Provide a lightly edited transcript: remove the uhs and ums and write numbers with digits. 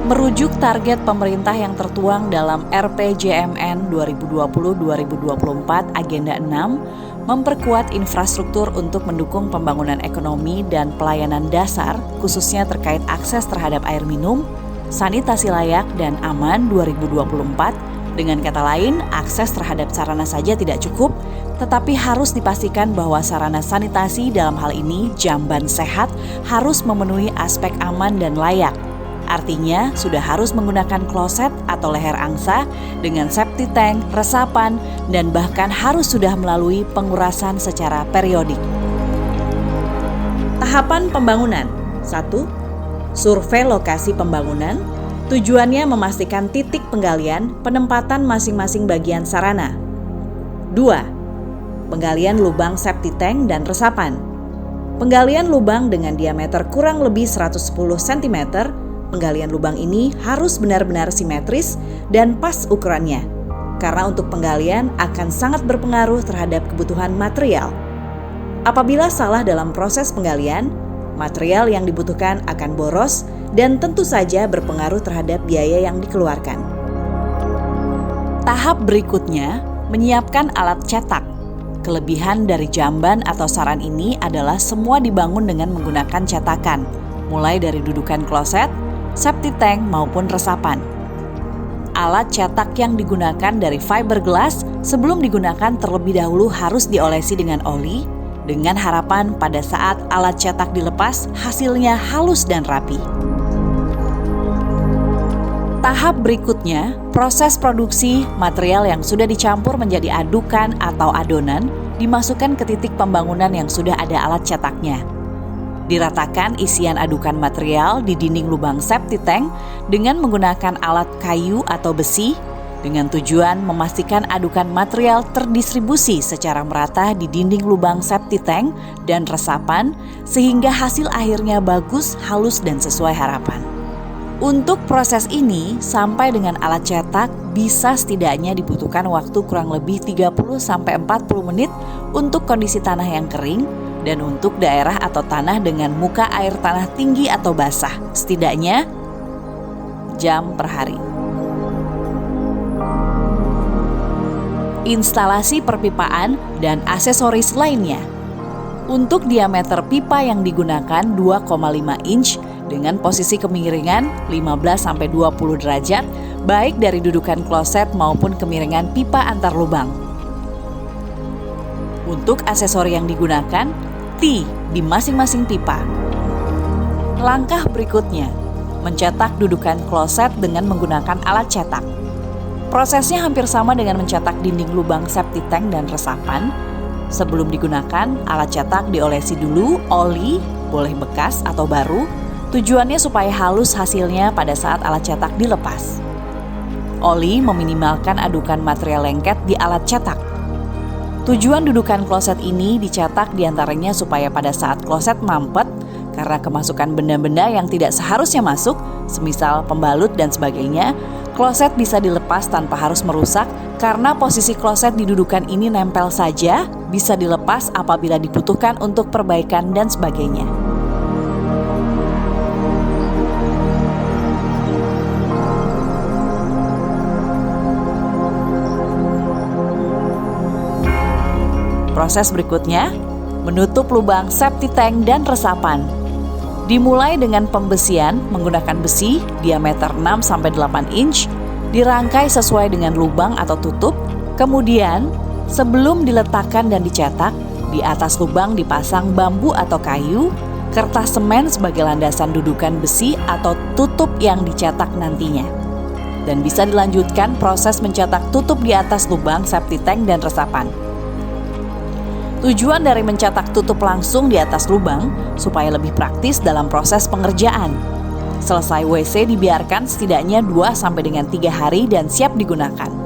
Merujuk target pemerintah yang tertuang dalam RPJMN 2020-2024 Agenda 6, memperkuat infrastruktur untuk mendukung pembangunan ekonomi dan pelayanan dasar, khususnya terkait akses terhadap air minum, sanitasi layak dan aman 2024. Dengan kata lain, akses terhadap sarana saja tidak cukup, tetapi harus dipastikan bahwa sarana sanitasi dalam hal ini jamban sehat harus memenuhi aspek aman dan layak. Artinya, sudah harus menggunakan kloset atau leher angsa dengan septic tank, resapan, dan bahkan harus sudah melalui pengurasan secara periodik. Tahapan pembangunan. 1. Survei lokasi pembangunan. Tujuannya memastikan titik penggalian, penempatan masing-masing bagian sarana. 2. Penggalian lubang septic tank dan resapan. Penggalian lubang dengan diameter kurang lebih 110 cm. Penggalian lubang ini harus benar-benar simetris dan pas ukurannya, karena untuk penggalian akan sangat berpengaruh terhadap kebutuhan material. Apabila salah dalam proses penggalian, material yang dibutuhkan akan boros dan tentu saja berpengaruh terhadap biaya yang dikeluarkan. Tahap berikutnya, menyiapkan alat cetak. Kelebihan dari jamban atau saran ini adalah semua dibangun dengan menggunakan cetakan, mulai dari dudukan kloset, septic tank maupun resapan. Alat cetak yang digunakan dari fiberglass sebelum digunakan terlebih dahulu harus diolesi dengan oli, dengan harapan pada saat alat cetak dilepas hasilnya halus dan rapi. Tahap berikutnya, proses produksi material yang sudah dicampur menjadi adukan atau adonan dimasukkan ke titik pembangunan yang sudah ada alat cetaknya. Diratakan isian adukan material di dinding lubang septic tank dengan menggunakan alat kayu atau besi dengan tujuan memastikan adukan material terdistribusi secara merata di dinding lubang septic tank dan resapan sehingga hasil akhirnya bagus, halus dan sesuai harapan. Untuk proses ini sampai dengan alat cetak bisa setidaknya dibutuhkan waktu kurang lebih 30-40 menit untuk kondisi tanah yang kering dan untuk daerah atau tanah dengan muka air tanah tinggi atau basah, setidaknya jam per hari. Instalasi perpipaan dan aksesoris lainnya. Untuk diameter pipa yang digunakan 2,5 inch dengan posisi kemiringan 15-20 derajat, baik dari dudukan kloset maupun kemiringan pipa antar lubang. Untuk aksesori yang digunakan, T di masing-masing pipa. Langkah berikutnya, mencetak dudukan kloset dengan menggunakan alat cetak. Prosesnya hampir sama dengan mencetak dinding lubang septic tank dan resapan. Sebelum digunakan, alat cetak diolesi dulu, oli, boleh bekas atau baru, tujuannya supaya halus hasilnya pada saat alat cetak dilepas. Oli meminimalkan adukan material lengket di alat cetak. Tujuan dudukan kloset ini dicetak diantaranya supaya pada saat kloset mampet, karena kemasukan benda-benda yang tidak seharusnya masuk, semisal pembalut dan sebagainya, kloset bisa dilepas tanpa harus merusak karena posisi kloset di dudukan ini nempel saja, bisa dilepas apabila dibutuhkan untuk perbaikan dan sebagainya. Proses berikutnya, menutup lubang septic tank dan resapan. Dimulai dengan pembesian menggunakan besi diameter 6-8 inch, dirangkai sesuai dengan lubang atau tutup, kemudian sebelum diletakkan dan dicetak, di atas lubang dipasang bambu atau kayu, kertas semen sebagai landasan dudukan besi atau tutup yang dicetak nantinya. Dan bisa dilanjutkan proses mencetak tutup di atas lubang septic tank dan resapan. Tujuan dari mencetak tutup langsung di atas lubang supaya lebih praktis dalam proses pengerjaan. Selesai WC dibiarkan setidaknya 2-3 hari dan siap digunakan.